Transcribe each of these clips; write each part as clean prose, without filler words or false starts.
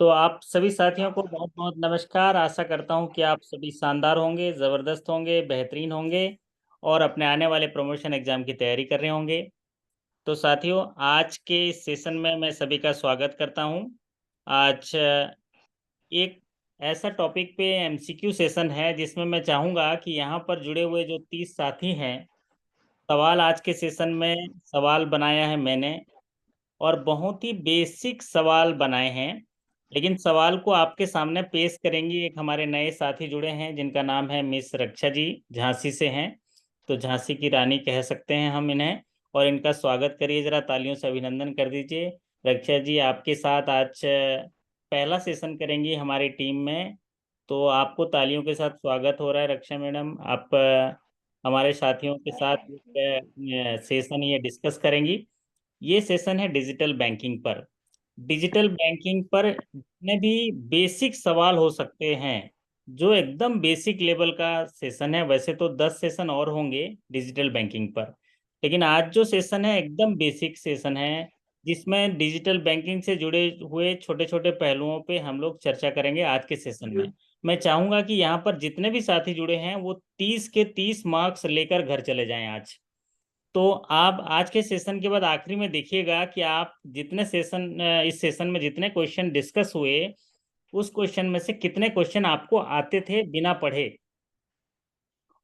तो आप सभी साथियों को बहुत बहुत नमस्कार। आशा करता हूं कि आप सभी शानदार होंगे, ज़बरदस्त होंगे, बेहतरीन होंगे और अपने आने वाले प्रमोशन एग्जाम की तैयारी कर रहे होंगे। तो साथियों, आज के इस सेशन में मैं सभी का स्वागत करता हूं। आज एक ऐसा टॉपिक पे एमसीक्यू सेशन है जिसमें मैं चाहूँगा कि यहाँ पर जुड़े हुए जो 30 साथी हैं, सवाल आज के सेशन में सवाल बनाया है मैंने और बहुत ही बेसिक सवाल बनाए हैं। लेकिन सवाल को आपके सामने पेश करेंगी एक हमारे नए साथी जुड़े हैं जिनका नाम है मिस रक्षा जी, झांसी से हैं। तो झांसी की रानी कह सकते हैं हम इन्हें। और इनका स्वागत करिए, जरा तालियों से अभिनंदन कर दीजिए। रक्षा जी आपके साथ आज पहला सेशन करेंगी हमारी टीम में। तो आपको तालियों के साथ स्वागत हो रहा है रक्षा मैडम। आप हमारे साथियों के साथ एक सेशन ये डिस्कस करेंगी। ये सेशन है डिजिटल बैंकिंग पर। डिजिटल बैंकिंग पर जितने भी बेसिक सवाल हो सकते हैं, जो एकदम बेसिक लेवल का सेशन है। वैसे तो 10 सेशन और होंगे डिजिटल बैंकिंग पर, लेकिन आज जो सेशन है एकदम बेसिक सेशन है, जिसमें डिजिटल बैंकिंग से जुड़े हुए छोटे छोटे पहलुओं पे हम लोग चर्चा करेंगे आज के सेशन में। मैं चाहूंगा कि यहाँ पर जितने भी साथी जुड़े हैं वो 30 के 30 मार्क्स लेकर घर चले जाएं आज। तो आप आज के सेशन के बाद आखिरी में देखिएगा कि आप जितने सेशन इस सेशन में जितने क्वेश्चन डिस्कस हुए, उस क्वेश्चन में से कितने क्वेश्चन आपको आते थे बिना पढ़े।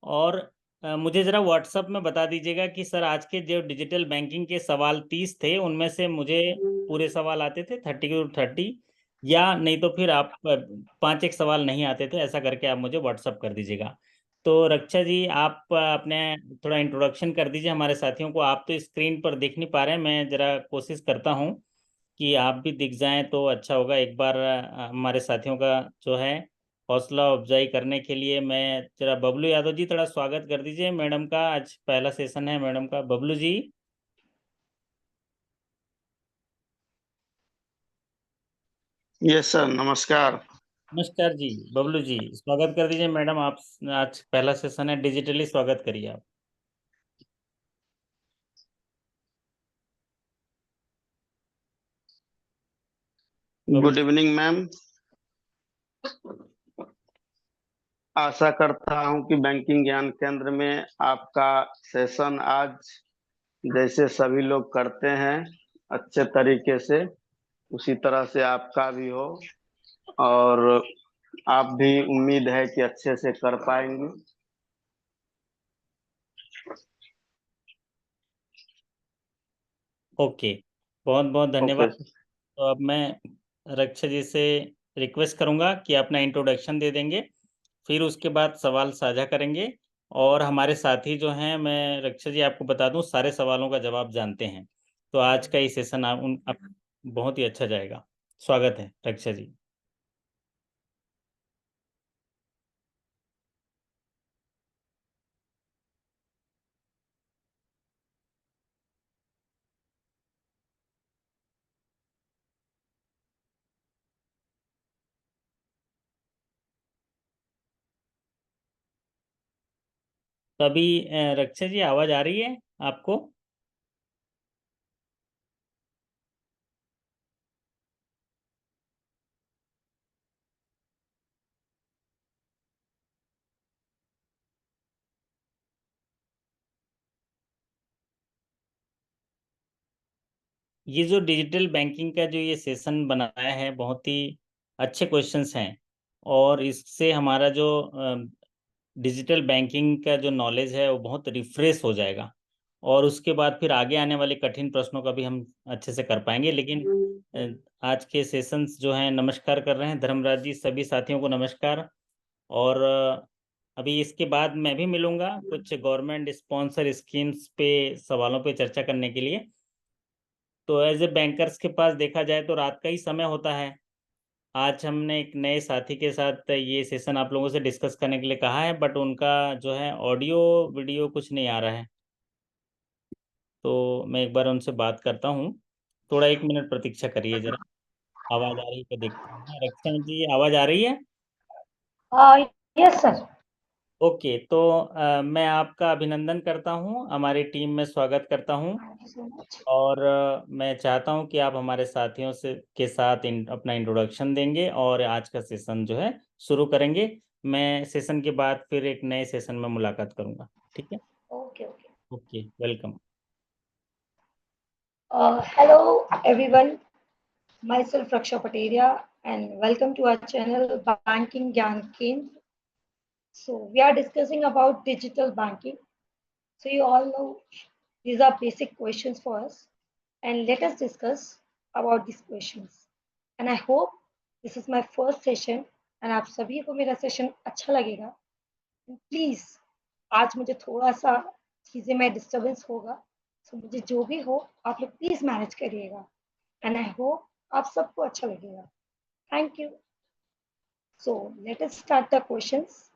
और मुझे ज़रा व्हाट्सएप में बता दीजिएगा कि सर आज के जो डिजिटल बैंकिंग के सवाल 30 थे उनमें से मुझे पूरे सवाल आते थे 30 या नहीं, तो फिर आप 5 एक सवाल नहीं आते थे, ऐसा करके आप मुझे व्हाट्सएप कर दीजिएगा। तो रक्षा जी आप अपने थोड़ा इंट्रोडक्शन कर दीजिए हमारे साथियों को। आप तो स्क्रीन पर देख नहीं पा रहे हैं, मैं ज़रा कोशिश करता हूँ कि आप भी दिख जाएं तो अच्छा होगा। एक बार हमारे साथियों का जो है हौसला अफजाई करने के लिए मैं जरा बबलू यादव जी थोड़ा स्वागत कर दीजिए मैडम का। आज पहला सेशन है मैडम का। बबलू जी। यस सर, नमस्कार। नमस्कार जी। बबलू जी स्वागत कर दीजिए मैडम आप। आज पहला सेशन है, डिजिटली स्वागत करिए आप। Bablu good evening ma'am. आशा करता हूं कि बैंकिंग ज्ञान केंद्र में आपका सेशन आज जैसे सभी लोग करते हैं अच्छे तरीके से, उसी तरह से आपका भी हो। और आप भी उम्मीद है कि अच्छे से कर पाएंगे। ओके, बहुत बहुत ओके। धन्यवाद। तो अब मैं रक्षा जी से रिक्वेस्ट करूंगा कि अपना इंट्रोडक्शन दे देंगे, फिर उसके बाद सवाल साझा करेंगे। और हमारे साथी जो हैं, मैं रक्षा जी आपको बता दूं, सारे सवालों का जवाब जानते हैं। तो आज का ये सेशन आप बहुत ही अच्छा जाएगा। स्वागत है रक्षा जी। तो अभी रक्षा जी आवाज़ आ रही है आपको? ये जो डिजिटल बैंकिंग का जो ये सेशन बनाया है, बहुत ही अच्छे क्वेश्चंस हैं। और इससे हमारा जो डिजिटल बैंकिंग का जो नॉलेज है वो बहुत रिफ्रेश हो जाएगा। और उसके बाद फिर आगे आने वाले कठिन प्रश्नों का भी हम अच्छे से कर पाएंगे। लेकिन आज के सेशंस जो हैं, नमस्कार कर रहे हैं धर्मराज जी, सभी साथियों को नमस्कार। और अभी इसके बाद मैं भी मिलूंगा कुछ गवर्नमेंट स्पॉन्सर स्कीम्स पे सवालों पे चर्चा करने के लिए। तो एज ए बैंकर्स के पास देखा जाए तो रात का ही समय होता है। आज हमने एक नए साथी के साथ ये सेशन आप लोगों से डिस्कस करने के लिए कहा है, बट उनका जो है ऑडियो वीडियो कुछ नहीं आ रहा है। तो मैं एक बार उनसे बात करता हूँ। थोड़ा 1 मिनट प्रतीक्षा करिए जरा। आवाज़ आ रही है क्या देखते हैं। रक्षा जी आवाज़ आ रही है? Yes sir. ओके, तो मैं आपका अभिनंदन करता हूँ, हमारी टीम में स्वागत करता हूँ। Thank you so much. और मैं चाहता हूँ कि आप हमारे साथियों से के साथ अपना इंट्रोडक्शन देंगे और आज का सेशन जो है शुरू करेंगे। मैं सेशन के बाद फिर एक नए सेशन में मुलाकात करूँगा, ठीक है? Okay okay. Okay, welcome. Hello everyone, myself Raksha Pateria and welcome to our channel Banking Gyan Kendra. So we are discussing about digital banking. So you all know these are basic questions for us and let us discuss about these questions. And I hope this is my first session and आप सभी को मेरा session अच्छा लगेगा. Please आज मुझे थोड़ा सा चीजें में डिस्टरबेंस होगा, तो मुझे जो भी हो आप लोग प्लीज मैनेज करिएगा एंड आई होप आप सबको अच्छा लगेगा. Thank you. So let us start the questions.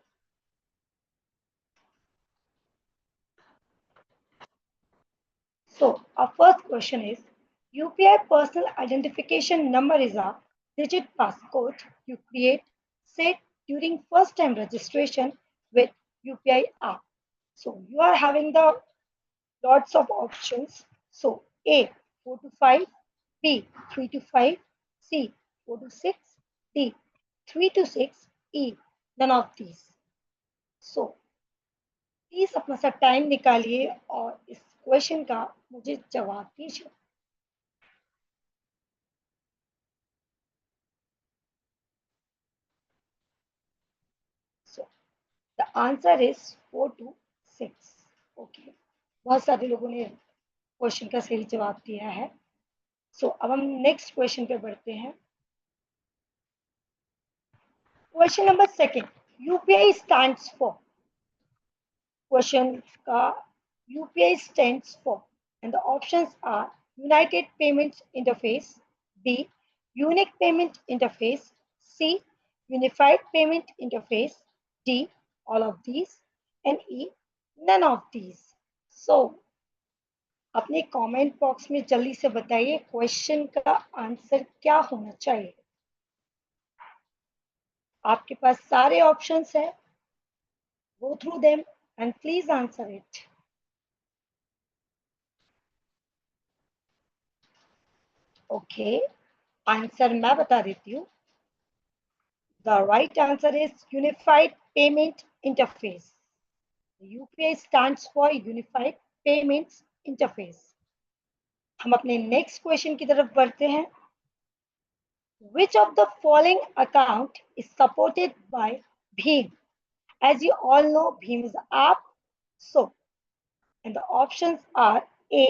So our first question is, UPI personal identification number is a digit passcode you create set during first time registration with UPI app. So you are having the lots of options. So A 4 to 5, B 3 to 5, C 4 to 6, D 3 to 6, E none of these. So please अपना सा time निकालिए और इस question का मुझे जवाब दीजिए. So the answer is 4 to 6. Okay. बहुत सारे लोगों ने क्वेश्चन का सही जवाब दिया है. सो अब हम नेक्स्ट क्वेश्चन पे बढ़ते हैं. Question number second, UPI stands for. Question का UPI stands for and the options are united payments interface, B unique payment interface, C unified payment interface, D all of these and E none of these. So अपने comment box में जल्दी से बताइए question का answer क्या होना चाहिए. आपके पास सारे ऑप्शंस है. Go through them and please answer it. Okay, answer मैं बता देती हूँ. The right answer is unified payment interface. UPI stands for unified payments interface. हम अपने नेक्स्ट क्वेश्चन की तरफ बढ़ते हैं. Which of the following account is supported by Bheem? As you all know, Bheem is an app. So, and the options are A,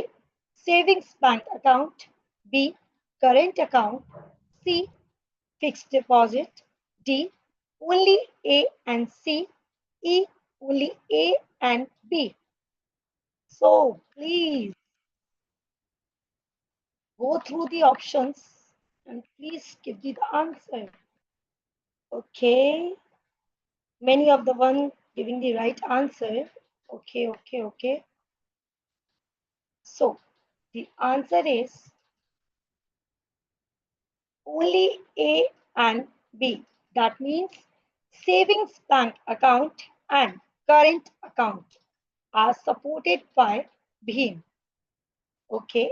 savings bank account, B, current account, C, fixed deposit, D, only A and C, E, only A and B. So, please go through the options and please give me the answer. Okay. Many of the one giving the right answer. Okay, okay, okay. So the answer is only A and B. That means savings bank account and current account are supported by Bheem. Okay.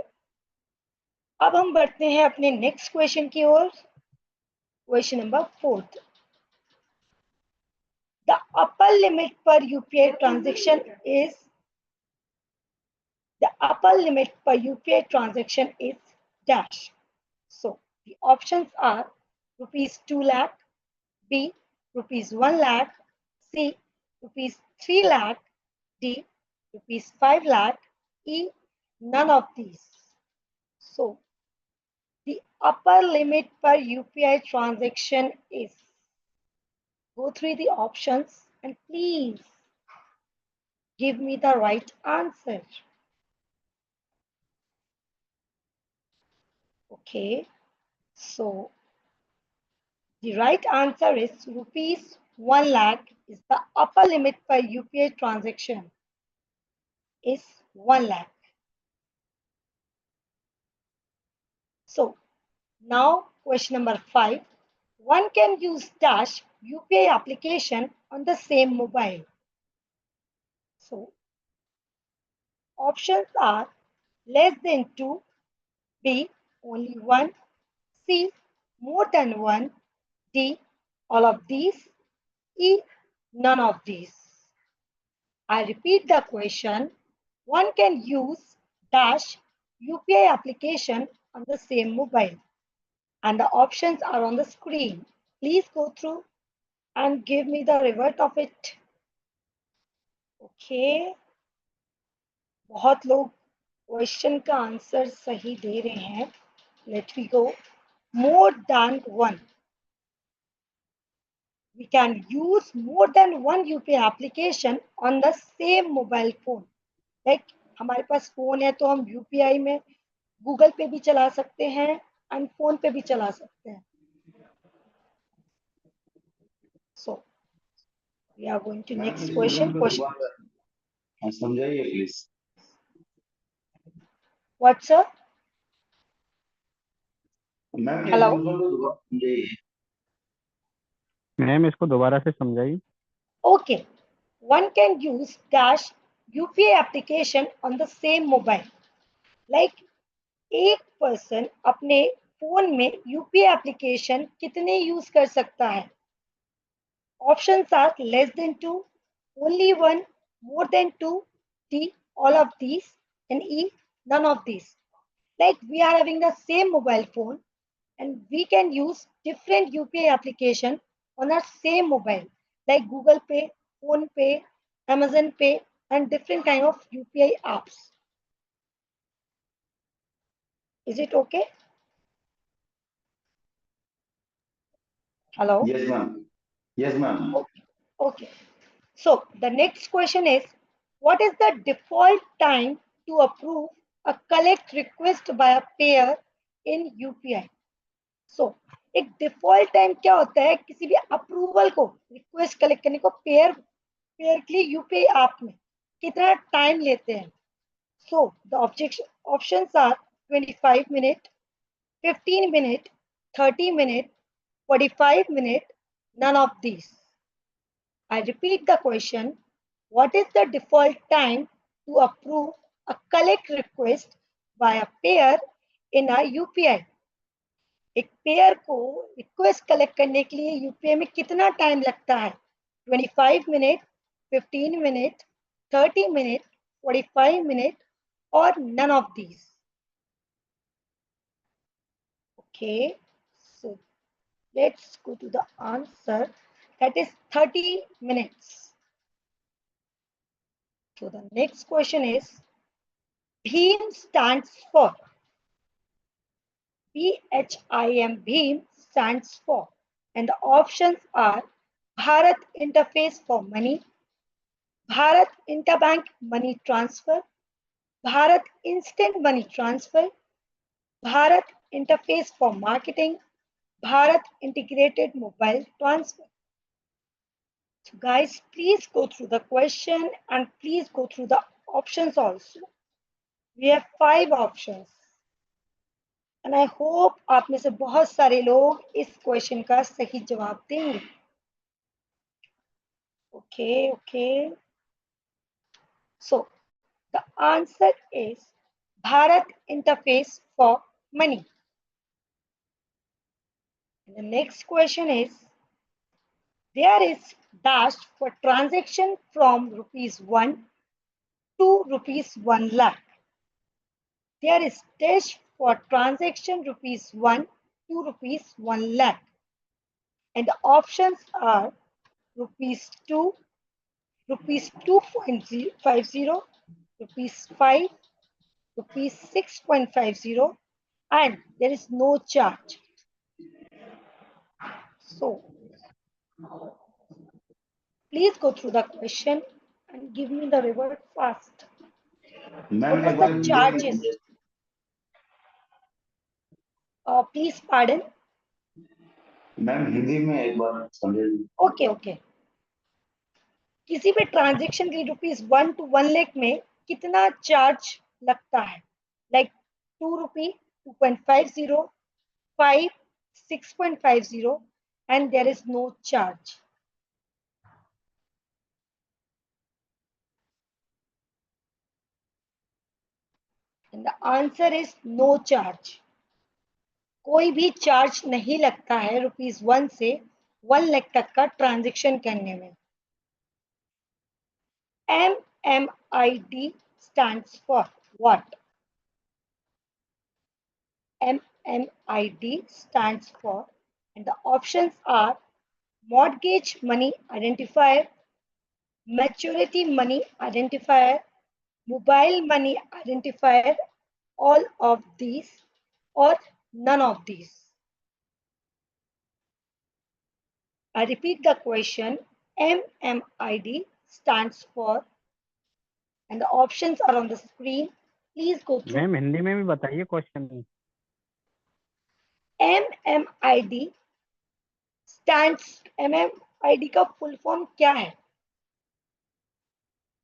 अब हम बढ़ते हैं अपने next question की ओर. Question number 4. The upper limit per UPI transaction is dash. So the options are rupees 2 lakh, B rupees 1 lakh, C rupees 3 lakh, D rupees 5 lakh, E none of these. So the upper limit per UPI transaction is. Go through the options and please give me the right answer. Okay, so the right answer is rupees 1 lakh is the upper limit per UPI transaction is 1 lakh. So now question number 5. One can use Dash UPI application on the same mobile. So options are less than 2, B, only 1, C, more than 1, D, all of these, E, none of these. I repeat the question. One can use dash UPI application on the same mobile, and the options are on the screen. Please go through and give me the revert of it. Okay. बहुत लोग question का answer सही दे रहे हैं. Let me go. More than one. We can use more than one UPI application on the same mobile phone. Like हमारे पास phone है तो हम UPI में गूगल पे भी चला सकते हैं एंड फोन पे भी चला सकते हैं. So we are going to next question. समझाइए please. What, sir? Hello. Ma'am इसको दोबारा से समझाइए. Okay. One can use dash UPI application on the same mobile. Like एक पर्सन अपने फोन में UPI एप्लीकेशन कितने यूज कर सकता है? Options are less than 2, only 1, more than 2, D, all of these, and E, none of these. Like we are having the same mobile phone and we can use different UPI application on our same mobile, like Google Pay, Phone Pay, Amazon Pay, and different kind of UPI apps. Is it okay? Hello? Yes, ma'am. Yes, ma'am. Okay. So the next question is, what is the default time to approve a collect request by a payer in UPI? So एक default time क्या होता है किसी भी approval को request collect करने को pair के लिए यूपीआई ऐप में कितना टाइम लेते हैं? So the options are 25 minute, 15 minute, 30 minute, 45 minute, none of these. I repeat the question. What is the default time to approve a collect request by a payer in a UPI? एक pair को request collect करने के लिए UPI में कितना time लगता है? 25 minute, 15 minute, 30 minute, 45 minute और none of these. Okay, so let's go to the answer. That is 30 minutes. So the next question is, BHIM stands for, BHIM, BHIM stands for, and the options are Bharat Interface for Money, Bharat Interbank Money Transfer, Bharat Instant Money Transfer, Bharat Interface for Marketing, Bharat Integrated Mobile Transfer. So guys, please go through the question and please go through the options also. We have 5 options. And I hope आप में से बहुत सारे लोग इस question का सही जवाब देंगे. Okay. So the answer is Bharat Interface for Money. And the next question is, there is dash for transaction from ₹1 to ₹1 lakh. There is dash for transaction ₹1 to ₹1 lakh. And the options are ₹2, ₹2.50, ₹5, ₹6.50, and there is no charge. So please go through the question and give me the reward fast. What was the charges? Please pardon. Ma'am Hindi में एक बार समझाइए. Okay. किसी भी transaction के ₹1 to 1 lakh में कितना charge लगता है? Like ₹2, 2.50, 5, 6.50, and there is no charge. And the answer is no charge. कोई भी चार्ज नहीं लगता है ₹1 से 1 लाख तक का ट्रांजैक्शन करने में. MMID stands for what? MMID stands for, and the options are mortgage money identifier, maturity money identifier, mobile money identifier, all of these or none of these. I repeat the question. MMID stands for, and the options are on the screen. Please go through. Ma'am Hindi में भी बताइए question. MMID stands, MMID का full form क्या है?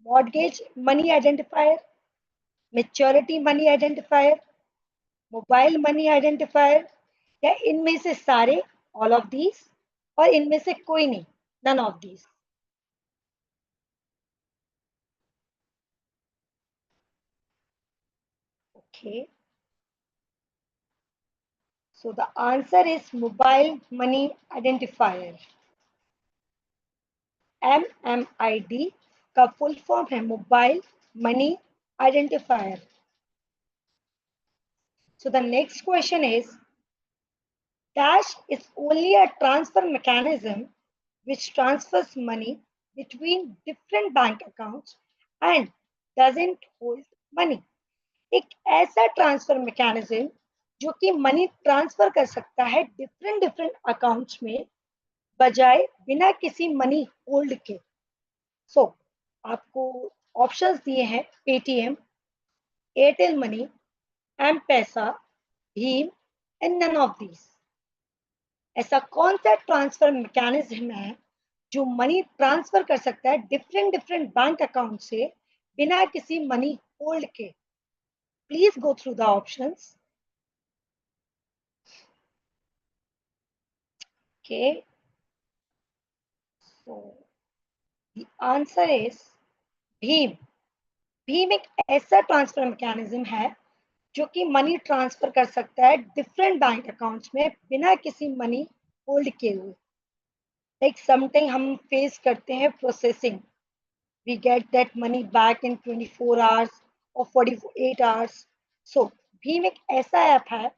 Mortgage money identifier, maturity money identifier, mobile money identifier, या इनमें से सारे, ऑल ऑफ दीज, और इनमें से कोई नहीं, none of these. Okay. So the answer is mobile money identifier. MMID का फुल फॉर्म है mobile money identifier. So the next question is, Dash is only a transfer mechanism which transfers money between different bank accounts and doesn't hold money. एक ऐसा transfer mechanism जो कि money transfer कर सकता है different accounts में बजाय बिना किसी मनी होल्ड के. सो आपको ऑप्शंस दिए हैं पेटीएम, एयरटेल मनी, एम-पैसा, भीम एंड नन ऑफ दीज. ऐसा कौन सा ट्रांसफर मैकेनिज्म है जो मनी ट्रांसफर कर सकता है डिफरेंट बैंक अकाउंट से बिना किसी मनी होल्ड के? Please go through the options. Okay, so the answer is Bhim. Bhim एक ऐसा ट्रांसफर मैकेनिज्म है जो कि मनी ट्रांसफर कर सकता है डिफरेंट बैंक अकाउंट्स में बिना किसी मनी होल्ड किए हुए. लाइक समटाइम हम फेस करते हैं processing, we get that money back in 24 hours और 48 आवर्स. सो भीम एक ऐसा ऐप है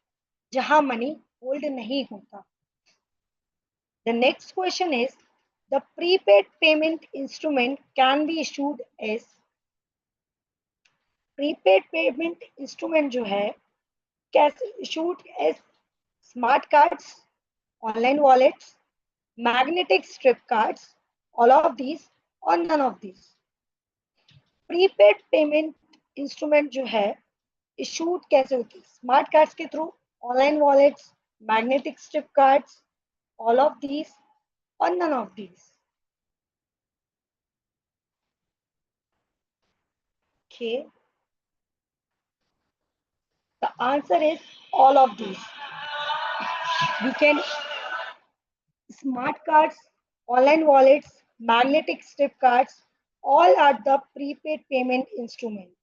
जहां मनी होल्ड नहीं होता. The next question is, the prepaid payment instrument can be issued as, prepaid payment instrument जो है कैसे issued as smart cards, online wallets, magnetic strip cards, all of these or none of these. Prepaid payment instrument जो है issued कैसे होती है? Smart cards के through, online wallets, magnetic strip cards, all of these or none of these. Okay. The answer is all of these. We can smart cards, online wallets, magnetic strip cards, all are the prepaid payment instrument.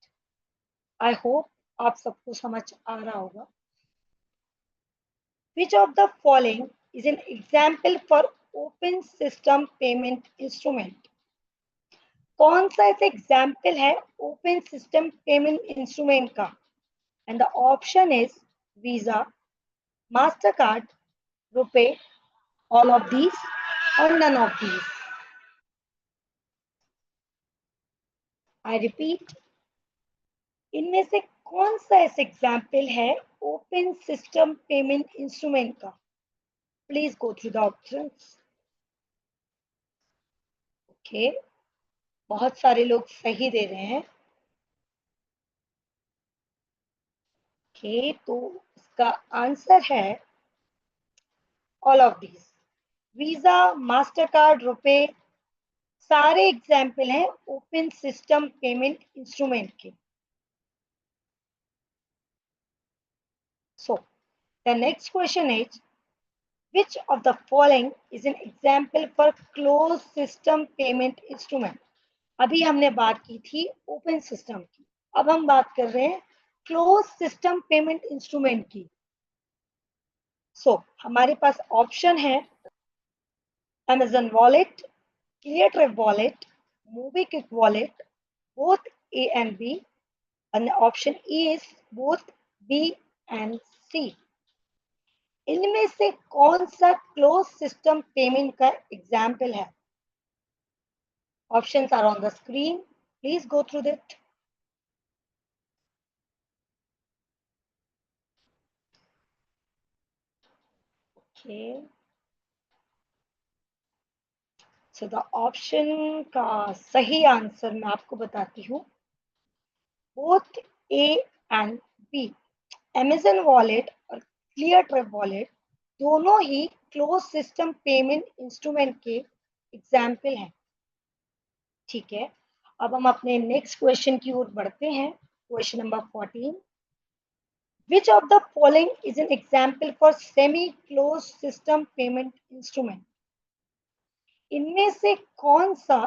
I hope आप सबको समझ आ रहा होगा. Which of the following is an example for open system payment instrument? कौन सा ऐसा example है ओपन सिस्टम पेमेंट इंस्ट्रूमेंट का? And the option is Visa, MasterCard, RuPay, all of these or none of these. I repeat, इनमें से कौन सा ऐसा एग्जाम्पल है ओपन सिस्टम पेमेंट इंस्ट्रूमेंट का? Please go through the options. Okay, बहुत सारे लोग सही दे रहे हैं. ओके, तो इसका आंसर है all of these. Visa, Mastercard, RuPay सारे एग्जाम्पल हैं ओपन सिस्टम पेमेंट इंस्ट्रूमेंट के. So the next question is, which of the following is an example for closed system payment instrument? अभी हमने बात की थी ओपन सिस्टम की, अब हम बात कर रहे हैं क्लोज सिस्टम पेमेंट इंस्ट्रूमेंट की। हमारे पास ऑप्शन है Amazon Wallet, ClearTrip Wallet, MobiKwik Wallet, both A and B, and option E is both B and C. इनमें से कौन सा क्लोज सिस्टम पेमेंट का एग्जाम्पल है? Options are on the screen. Please go through that. Okay. So the option का सही answer मैं आपको बताती हूँ, both A and B. Amazon Wallet और ClearTrip Wallet दोनों ही क्लोज सिस्टम पेमेंट इंस्ट्रूमेंट के एग्जाम्पल हैं। ठीक है, अब हम अपने नेक्स्ट क्वेश्चन की ओर बढ़ते हैं। Question number 14, which of the following is an example for semi closed system payment instrument? इनमें से कौन सा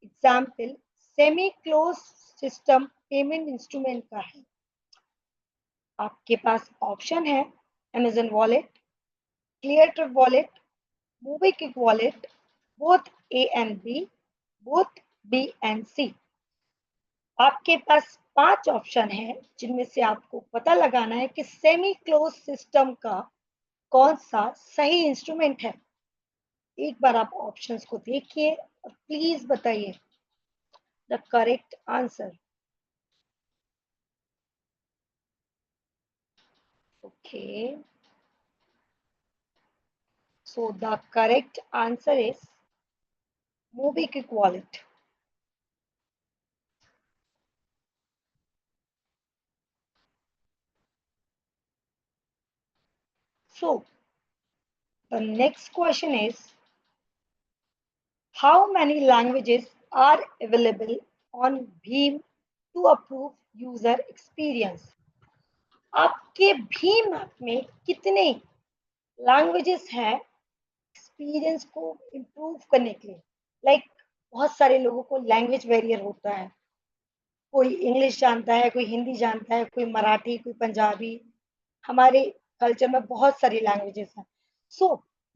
example semi close system payment instrument का है? आपके पास ऑप्शन है Amazon Wallet, ClearTrip Wallet, MobiKwik Wallet, both A and B, both B and C. आपके पास 5 option है जिनमें से आपको पता लगाना है कि सेमी क्लोज सिस्टम का कौन सा सही इंस्ट्रूमेंट है। एक बार आप ऑप्शंस को देखिए और प्लीज बताइए the correct answer. Okay, so the correct answer is MobiKwik Wallet. So the next question is, how many languages are available on Bheem to approve user experience? आपके भीम ऐप में कितने लैंग्वेजेस हैं experience को improve करने के लिए? Like बहुत सारे लोगों को लैंग्वेज बैरियर होता है, कोई इंग्लिश जानता है, कोई हिंदी जानता है, कोई मराठी, कोई पंजाबी। हमारे कल्चर में बहुत सारी लैंग्वेजेस हैं। सो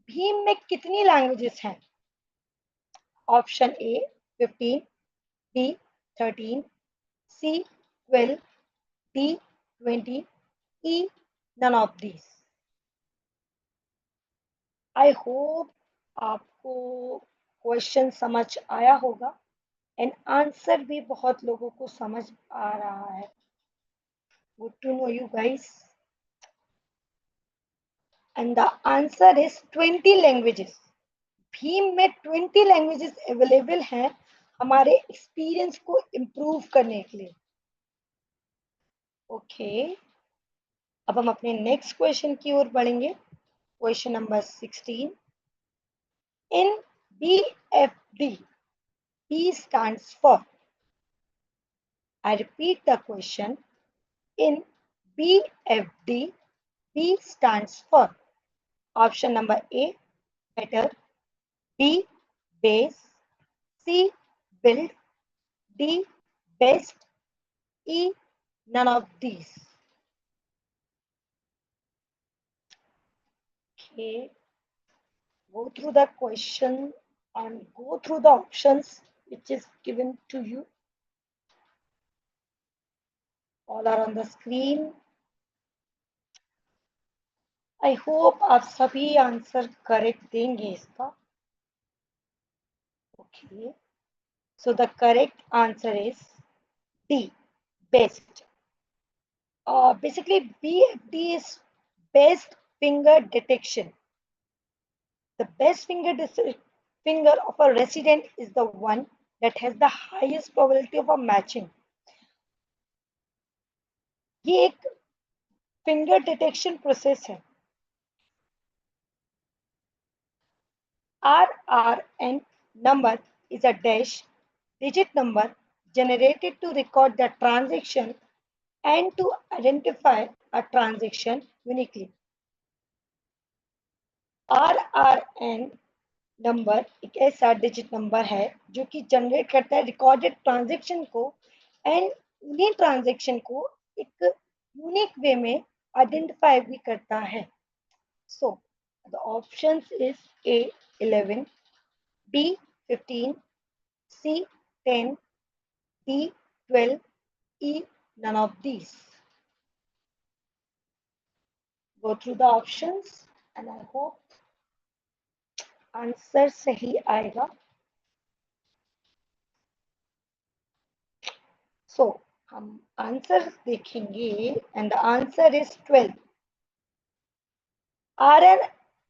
भीम में कितनी लैंग्वेजेस हैं? Option A 15, B 13, C 12, D 20, E none of these. I hope आपको क्वेश्चन समझ आया होगा एंड आंसर भी बहुत लोगों को समझ आ रहा है। Good to know you guys. And the answer is 20 languages. भीम में 20 लैंग्वेजेस अवेलेबल हैं हमारे एक्सपीरियंस को इम्प्रूव करने के लिए। ओके, अब हम अपने नेक्स्ट क्वेश्चन की ओर बढ़ेंगे। Question number 16, in BFD, B stands for, I repeat the question, in BFD, B stands for, option number A better, B base, C build, D best, E none of these. Okay, go through the question and go through the options which is given to you. All are on the screen. I hope आप सभी answer correct देंगे इसका। Okay, so the correct answer is D, best. Basically, BFD is best finger detection. The best finger of a resident is the one that has the highest probability of a matching. ये एक finger detection process है। RRN number is a dash digit number generated to record the transaction and to identify a transaction uniquely. RRN number एक ऐसा digit number है जो कि generate करता है रिकॉर्डेड ट्रांजैक्शन को एंड उन्हीं ट्रांजैक्शन को एक यूनिक वे में आइडेंटिफाई भी करता है। So the options is A 11, B 15, C 10, D 12, E none of these. Go through the options and I hope answer सही आएगा। सो हम आंसर देखेंगे and the answer is 12।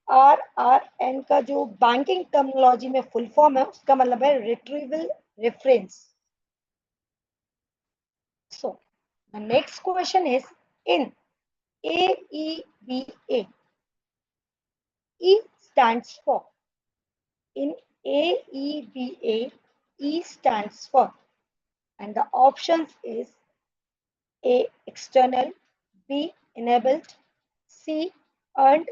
RRN का जो बैंकिंग टर्मिनोलॉजी में फुल फॉर्म है उसका मतलब है retrieval reference. So the next question is in AEBA, E stands for, in AEBA, E stands for, and the options is A external, B enabled, C earned,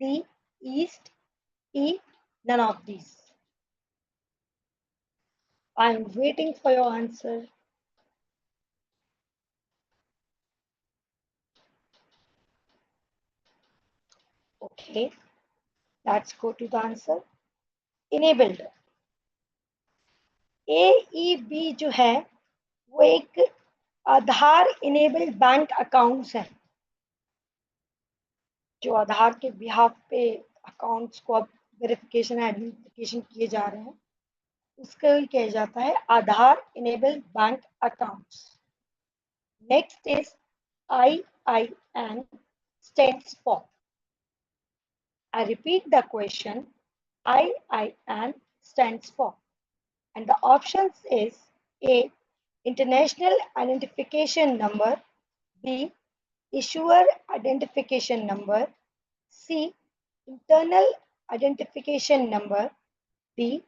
D east, E none of these. I am waiting for your answer. Okay, let's go to the answer. Enabled. AEB जो है वो एक आधार enabled bank accounts है, जो आधार के behalf पे accounts को अब वेरिफिकेशन आइडेंटिफिकेशन किए जा रहे हैं, उसको ही कहा जाता है Aadhaar enabled bank accounts. Next is IIN stands for. I repeat the question. IIN stands for, and the options is A international identification number, B issuer identification number, C internal identification number, D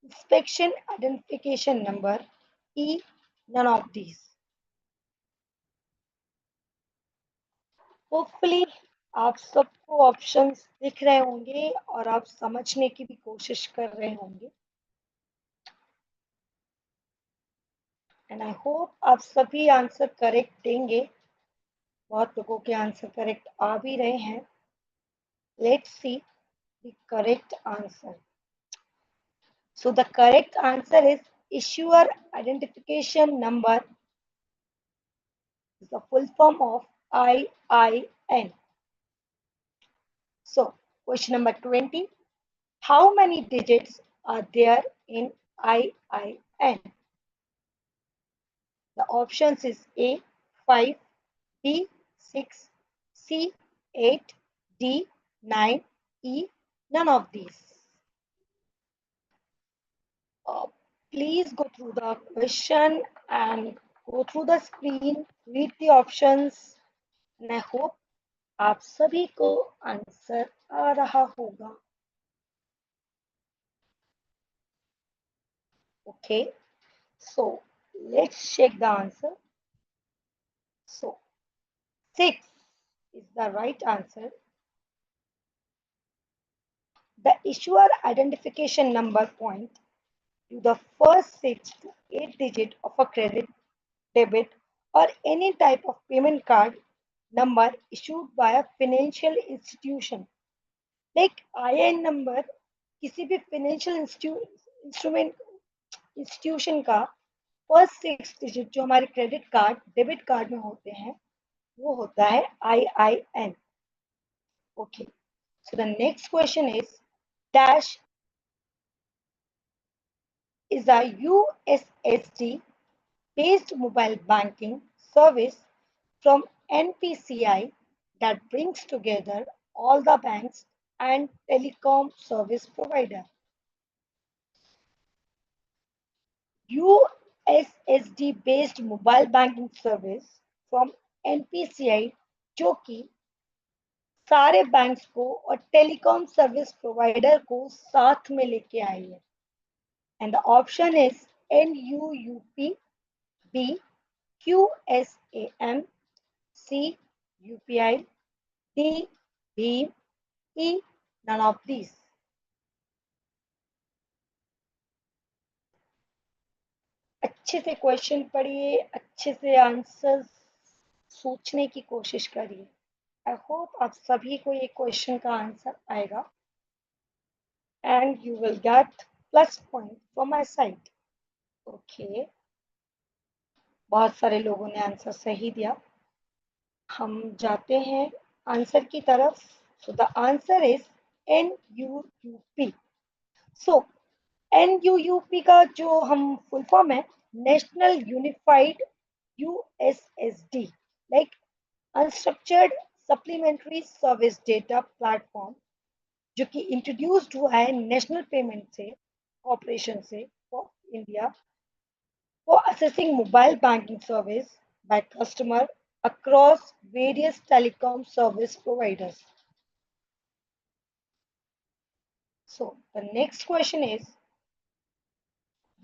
inspection identification number, E none of these. Hopefully आप सबको options दिख रहे होंगे और आप समझने की भी कोशिश कर रहे होंगे, एंड आई होप आप सभी आंसर करेक्ट देंगे। बहुत लोगों के आंसर करेक्ट आ भी रहे हैं। Let's see the correct answer. So the correct answer is issuer identification number is the full form of IIN. So question number 20, how many digits are there in IIN? The options is A 5, B 6, C 8, D 9, E none of these. Please go through the question and go through the screen, read the options, and I hope आप सभी को answer आ रहा होगा। Okay, so let's check the answer. So 6 is the right answer. The issuer identification number point to the first 6 to 8 digit of a credit, debit or any type of payment card number issued by a financial institution. Like IN number किसी भी financial institution का first 6 digit जो हमारे credit card debit card में होते हैं वो होता है IIN. Okay, so the next question is dash is a USSD based mobile banking service from NPCI that brings together all the banks and telecom service provider. USSD based mobile banking service from NPCI जो कि सारे banks को और telecom service provider को साथ में लेके आई है, and the option is NUUP, B QSAM, C UPI, D BHIM, E none of these. अच्छे से क्वेश्चन पढ़िए, अच्छे से आंसर्स सोचने की कोशिश करिए। आई होप आप सभी को ये क्वेश्चन का आंसर आएगा and you will get plus point from my side. Okay, बहुत सारे लोगों ने आंसर सही दिया। हम जाते हैं आंसर की तरफ। So the answer is NUUP. So NUUP का जो हम फुल फॉर्म है national unified USSD, like unstructured supplementary service data platform, जो कि इंट्रोड्यूस्ड हुआ है नेशनल पेमेंट से कॉर्पोरेशन से for India for assessing mobile banking service by customer across various telecom service providers. So the next question is,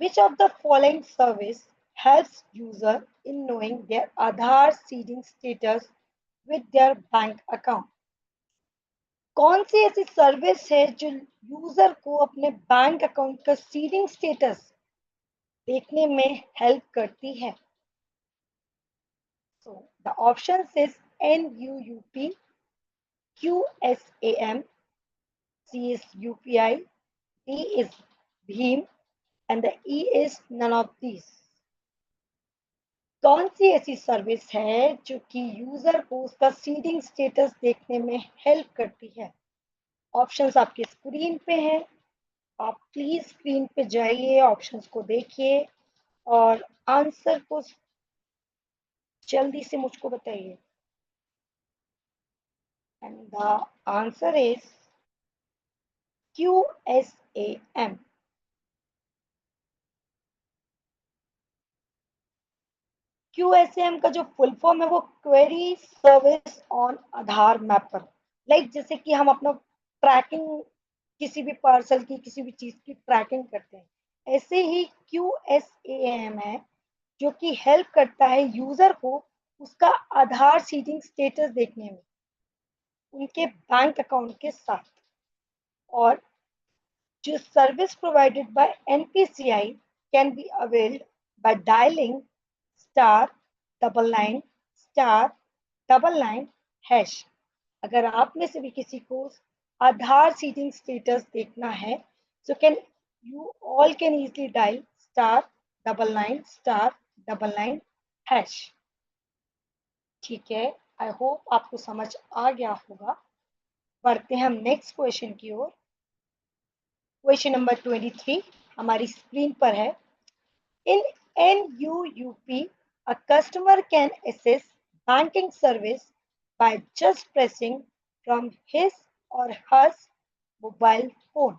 which of the following service helps user in knowing their Aadhaar seeding status with their bank account? कौन सी ऐसी service है जो user को अपने bank account का seeding status देखने में help करती है? So the options is NUUP, QSAM, C is UPI, D is Bhim, and the E is none of these. कौन सी ऐसी सर्विस है जो कि यूजर को उसका सीडिंग स्टेटस देखने में हेल्प करती है? ऑप्शंस आपके स्क्रीन पे हैं। आप प्लीज स्क्रीन पे जाइए, ऑप्शंस को देखिए और आंसर को जल्दी से मुझको बताइए। And the answer is QSAM. QSAM का जो फुल फॉर्म है वो query service on Aadhaar mapper, like जैसे कि हम अपना ट्रैकिंग किसी भी पार्सल की किसी भी चीज की ट्रैकिंग करते हैं, ऐसे ही QSAM है जो कि हेल्प करता है यूजर को उसका आधार सीडिंग स्टेटस देखने में उनके बैंक अकाउंट के साथ। और जो service provided by NPCI can be availed by dialing *99*99#। अगर आप में से भी किसी को आधार सीडिंग स्टेटस देखना है so can you all can easily dial *99*99#। ठीक है, आई होप आपको समझ आ गया होगा। बढ़ते हैं हम नेक्स्ट क्वेश्चन की ओर। क्वेश्चन नंबर 23 हमारी स्क्रीन पर है। In NUUP, a customer can access banking service by just pressing from his or her mobile phone.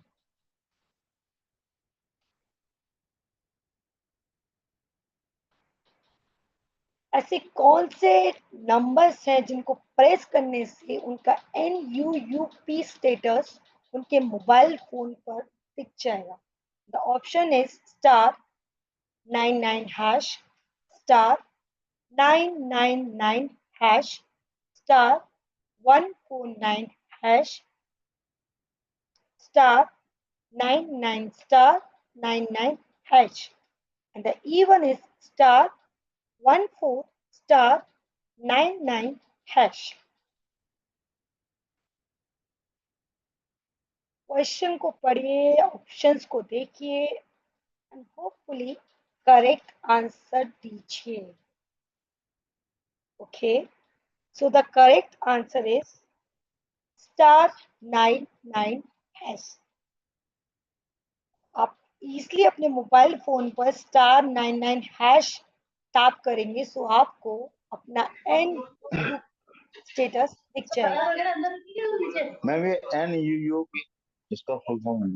ऐसे कौन से नंबर्स हैं जिनको प्रेस करने से उनका NUUP स्टेटस उनके मोबाइल फोन पर दिख जाएगा? The option is *99# *999# *149# *99*99#, and the E1 is *14*99#। Question को पढ़िए, ऑप्शंस को देखिए एंड होपफुली करेक्ट आंसर दीजिए। Okay, so the correct answer is *99#। आप इजिली अपने मोबाइल फोन पर *99# टैप करेंगे सो आपको अपना NUUP स्टेटस दिख जाएगा। मैम ये NUUP इसका फुल फॉर्म है?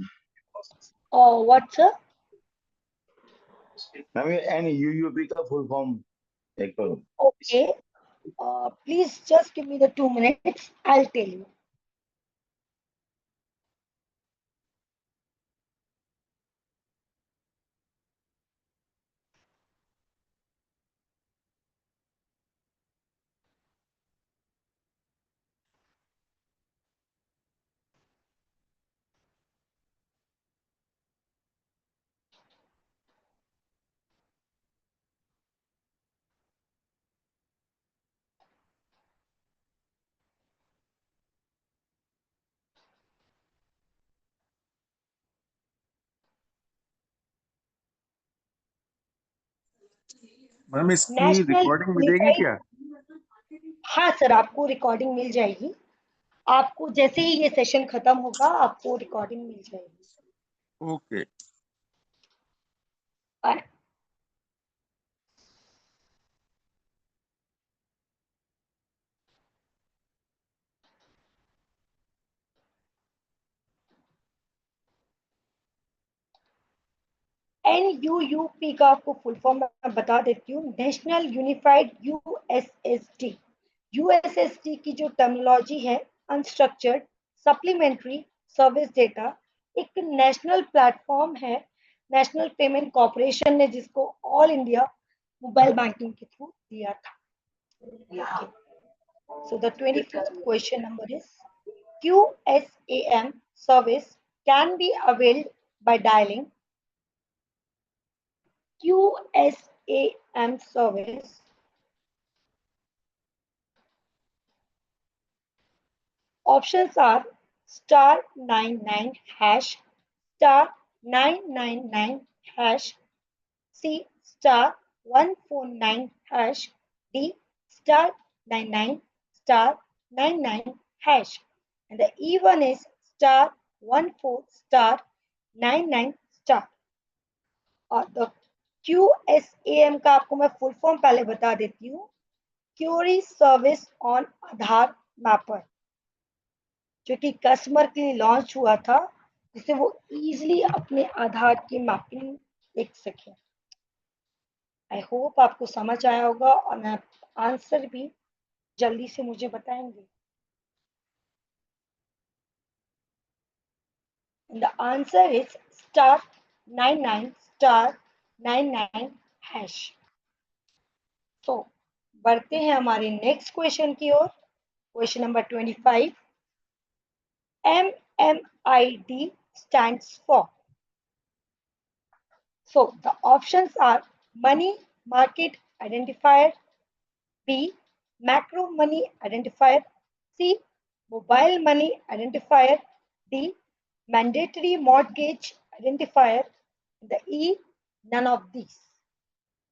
और व्हाट्स मैम ये NUUP का फुल फॉर्म एक बार। Okay, please just give me the 2 minutes, I'll tell you. Ma'am इसकी नेशनल रिकॉर्डिंग मिलेगी यूनिफाइड, क्या? हाँ सर आपको रिकॉर्डिंग मिल जाएगी। आपको जैसे ही ये सेशन खत्म होगा आपको रिकॉर्डिंग मिल जाएगी। ओके। और NUUP का आपको फुल फॉर्म मैं बता देती हूँ, नेशनल यूनिफाइड USSD। USSD की जो टर्मिनोलॉजी है, अनस्ट्रक्चर्ड सप्लीमेंट्री सर्विस डेटा, एक नेशनल प्लेटफॉर्म है नेशनल पेमेंट कॉर्पोरेशन ने जिसको ऑल इंडिया मोबाइल बैंकिंग के थ्रू दिया था। So the 25th question number is QSAM service can be availed by dialing. QSAM service options are star 99 hash, star 999 hash, C star 149 hash, D star 99 star 99 hash, and the E one is star 14 star 99 star। और the QSAM का आपको मैं full form पहले बता देती हूँ, query service on Aadhaar mapper, जो कि कस्टमर के लिए लॉन्च हुआ था जिससे वो इजीली अपने आधार की मैपिंग देख सके। आई होप आपको समझ आया होगा और मैं आंसर भी जल्दी से मुझे बताएंगे। The answer is star 99 star 99 hash. तो बढ़ते हैं हमारे नेक्स्ट क्वेश्चन की ओर। Question number 25, MMID stands for। So the options are money market identifier, B macro money identifier, C mobile money identifier, D mandatory mortgage identifier, the E none of these।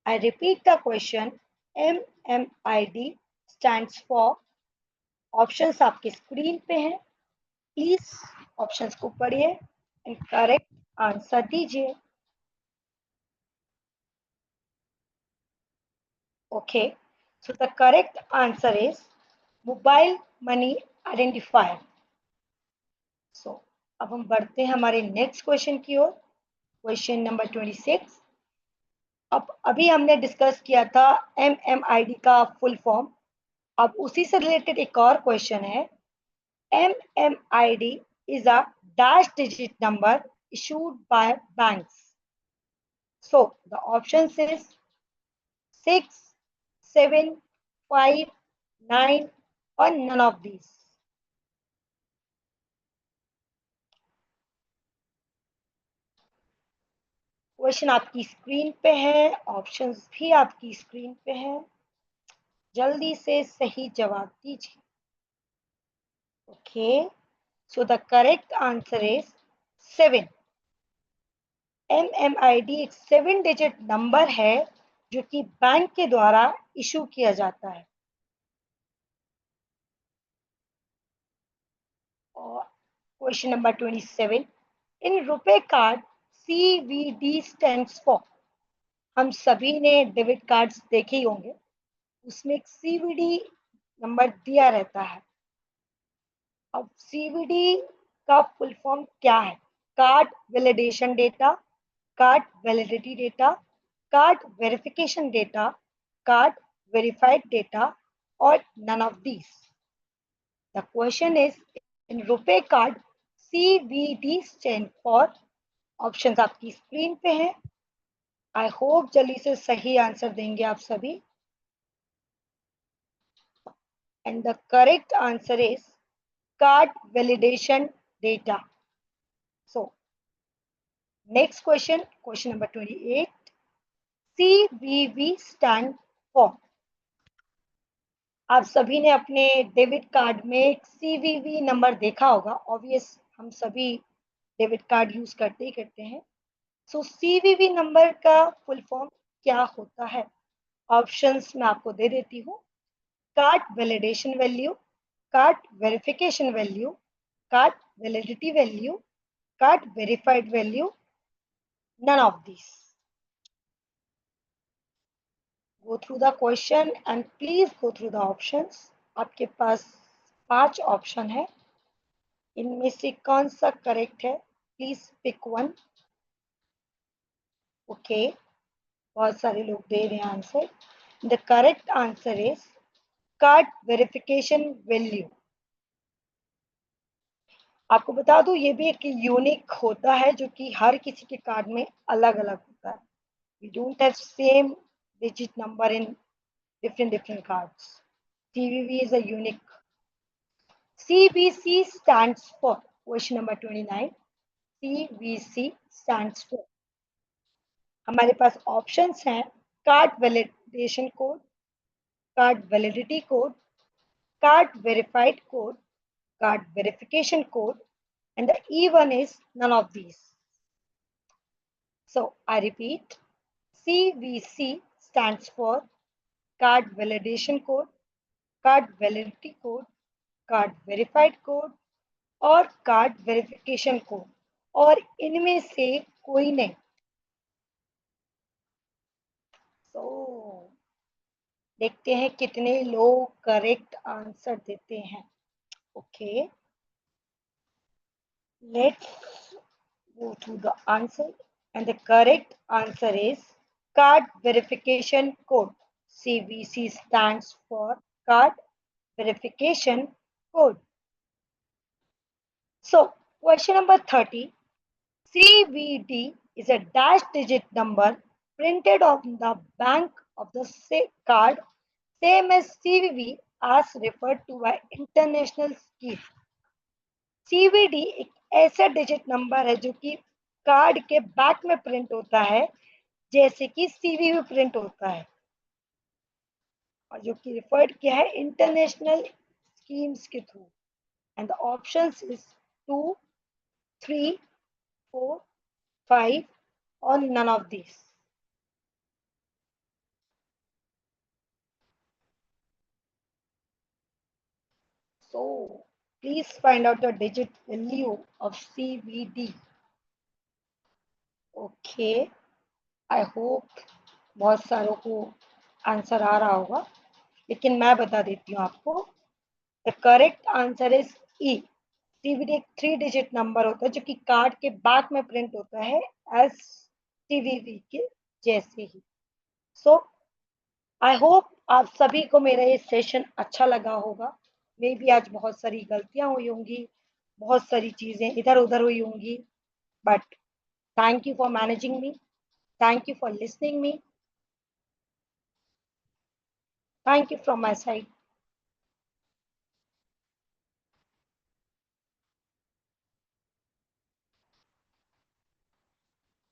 I repeat the question, MMID stands for, options आपके screen पे हैं, please options को पढ़िए and correct answer दीजिए। Okay, so the correct answer is mobile money identifier. So अब हम बढ़ते हैं हमारे नेक्स्ट क्वेश्चन की ओर। Question number 26। अब अभी हमने डिस्कस किया था MMID का फुल फॉर्म, अब उसी से रिलेटेड एक और क्वेश्चन है। MMID is a dash digit number issued by banks. So the options is 6, 7, 5, 9 or none of these। Question आपकी स्क्रीन पे है, ऑप्शंस भी आपकी स्क्रीन पे हैं, जल्दी से सही जवाब दीजिए। Okay, so the correct answer is 7। MMID एक 7 डिजिट नंबर है जो कि बैंक के द्वारा इशू किया जाता है। और क्वेश्चन नंबर 27, इन रुपए कार्ड CVD स्टैंड्स फॉर। हम सभी ने डेबिट कार्ड्स देखे ही होंगे, उसमें एक CVD नंबर दिया रहता है। अब CVD का फुल फॉर्म क्या है? Card validation data, card validity data, card verification data, card verified data और none of these. The question is in RuPay card CVD stand for. Options आपकी स्क्रीन पे हैं, आई होप जल्दी से सही आंसर देंगे आप सभी। And the correct answer is called validation data. So next question, question number 28, CVV stand for. आप सभी ने अपने डेबिट कार्ड में एक CVV नंबर देखा होगा, ऑब्वियस हम सभी डेबिट कार्ड यूज करते ही करते हैं। सो CVV नंबर का फुल फॉर्म क्या होता है? ऑप्शंस मैं आपको दे देती हूँ। Card validation value, card verification value, card validity value, card verified value, none of these. Go through the question and please go through the options. आपके पास 5 ऑप्शन है, इनमें से कौन सा करेक्ट है? Please pick one. ओके, बहुत सारे लोग दे रहे हैं answer. The correct answer is called verification value. आपको बता दूं, ये भी एक यूनिक होता है जो कि हर किसी के कार्ड में अलग अलग होता है। We don't have same digit number in different cards. CVV is a unique. CVC stands for, question number 29, CVC stands for, हमारे पास ऑप्शंस हैं card validation code, card validity code, card verified code, card verification code, and the E1 is none of these. So I repeat, CVC stands for card validation code, card validity code, card verified code और card verification code, और इनमें से कोई नहीं। तो देखते हैं कितने लोग करेक्ट आंसर देते हैं। Okay, let's go through the answer, and the correct answer is card verification code. CVC stands for card verification code. So question number 30, CVD is a dash digit number printed on the back of the card, same as CVV as referred to by international scheme. CVD एक ऐसा digit number है जो कि card के back में print होता है जैसे कि CVV प्रिंट होता है, और जो कि रिफर्ड किया है इंटरनेशनल स्कीम्स के through. And the options is 2, 3, 4, 5 or none of these. So please find out the digit value of CVD. Okay, I hope बहुत सारों को आंसर आ रहा होगा, लेकिन मैं बता देती हूँ आपको। The correct answer is E. CVD एक 3 डिजिट नंबर होता है जो कि कार्ड के बैक में प्रिंट होता है एज CVV के जैसे ही। सो आई होप आप सभी को मेरा ये सेशन अच्छा लगा होगा। मे भी आज बहुत सारी गलतियां हुई होंगी, बहुत सारी चीजें इधर उधर हुई होंगी, but thank you for managing me, thank you for listening me, thank you from my side.